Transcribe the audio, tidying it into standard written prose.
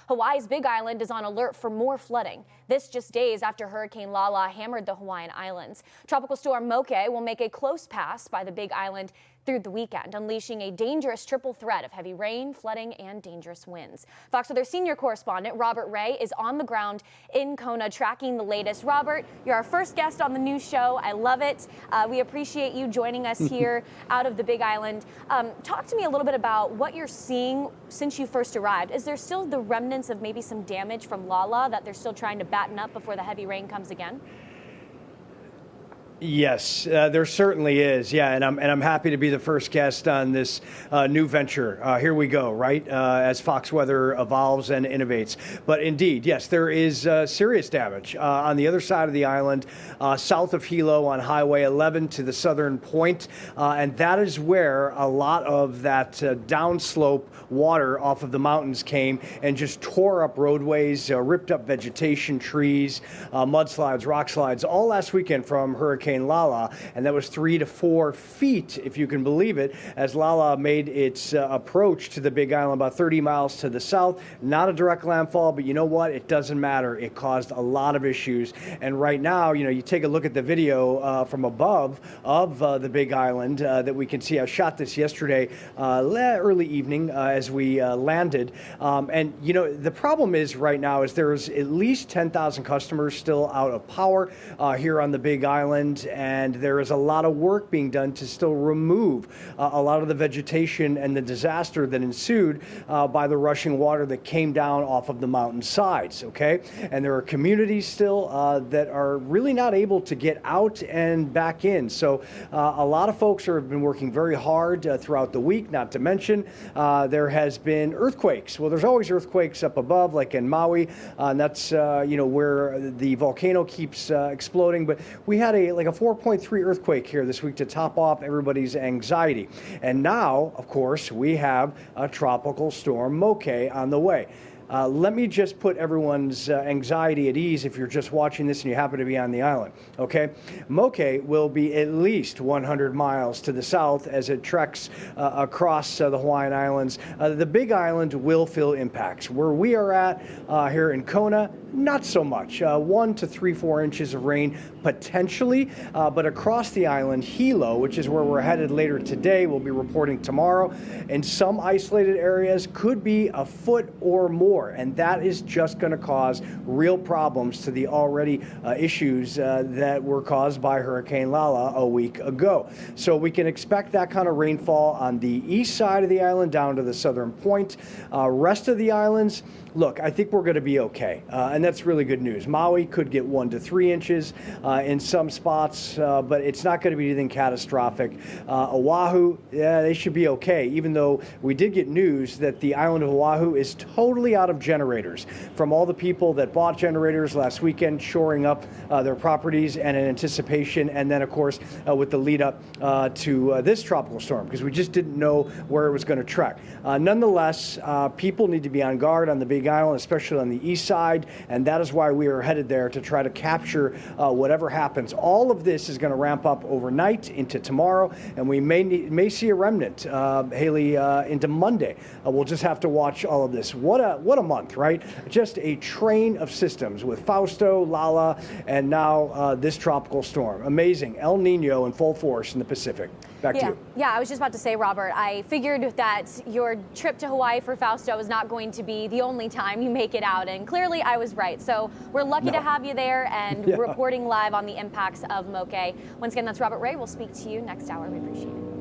Hawaii's Big Island is on alert for more flooding. This just days after Hurricane Lala hammered the Hawaiian Islands. Tropical Storm Moke will make a close pass by the Big Island through the weekend, unleashing a dangerous triple threat of heavy rain, flooding, and dangerous winds. Fox Weather senior correspondent Robert Ray is on the ground in Kona tracking the latest. Robert, you're our first guest on the new show. I love it. We appreciate you joining us here out of the Big Island. Talk to me a little bit about what you're seeing since you first arrived. Is there still the remnants of maybe some damage from Lala that they're still trying to batten up before the heavy rain comes again? Yes, there certainly is. Yeah, and I'm happy to be the first guest on this new venture. Here we go, right? As Fox Weather evolves and innovates. But indeed, yes, there is serious damage on the other side of the island, south of Hilo on Highway 11 to the southern point, and that is where a lot of that downslope water off of the mountains came and just tore up roadways, ripped up vegetation, trees, mudslides, rock slides, all last weekend from Hurricane Lala, and that was 3 to 4 feet, if you can believe it, as Lala made its approach to the Big Island about 30 miles to the south. Not a direct landfall, but you know what? It doesn't matter. It caused a lot of issues, and right now, you take a look at the video from above of the Big Island that we can see. I shot this yesterday, early evening, as we landed, and the problem is right now is there's at least 10,000 customers still out of power here on the Big Island. And there is a lot of work being done to still remove a lot of the vegetation and the disaster that ensued by the rushing water that came down off of the mountain sides, okay? And there are communities still that are really not able to get out and back in. So a lot of folks have been working very hard throughout the week, not to mention there has been earthquakes. Well, there's always earthquakes up above, like in Maui, and that's where the volcano keeps exploding. But we had a 4.3 earthquake here this week to top off everybody's anxiety. And now, of course, we have a tropical storm Moke on the way. Let me just put everyone's anxiety at ease if you're just watching this and you happen to be on the island, okay? Moke will be at least 100 miles to the south as it treks across the Hawaiian Islands. The Big Island will feel impacts. Where we are at here in Kona, not so much. 1 to 3-4 inches of rain potentially, but across the island, Hilo, which is where we're headed later today, we'll be reporting tomorrow, in some isolated areas could be a foot or more. And that is just going to cause real problems to the already issues that were caused by Hurricane Lala a week ago. So we can expect that kind of rainfall on the east side of the island down to the southern point. Rest of the islands, look, I think we're going to be okay. And that's really good news. Maui could get 1 to 3 inches in some spots, but it's not going to be anything catastrophic. Oahu, yeah, they should be okay, even though we did get news that the island of Oahu is totally out of generators from all the people that bought generators last weekend, shoring up their properties and in anticipation, and then of course with the lead up to this tropical storm, because we just didn't know where it was going to trek. Nonetheless, people need to be on guard on the Big Island, especially on the east side, and that is why we are headed there to try to capture whatever happens. All of this is going to ramp up overnight into tomorrow, and we may see a remnant, Haley, into Monday. We'll just have to watch all of this. What a month, right? Just a train of systems with Fausto, Lala, and now this tropical storm. Amazing. El Nino in full force in the Pacific. Back to you. Yeah, I was just about to say, Robert, I figured that your trip to Hawaii for Fausto was not going to be the only time you make it out, and clearly I was right. So we're lucky to have you there and reporting live on the impacts of Moke. Once again, that's Robert Ray. We'll speak to you next hour. We appreciate it.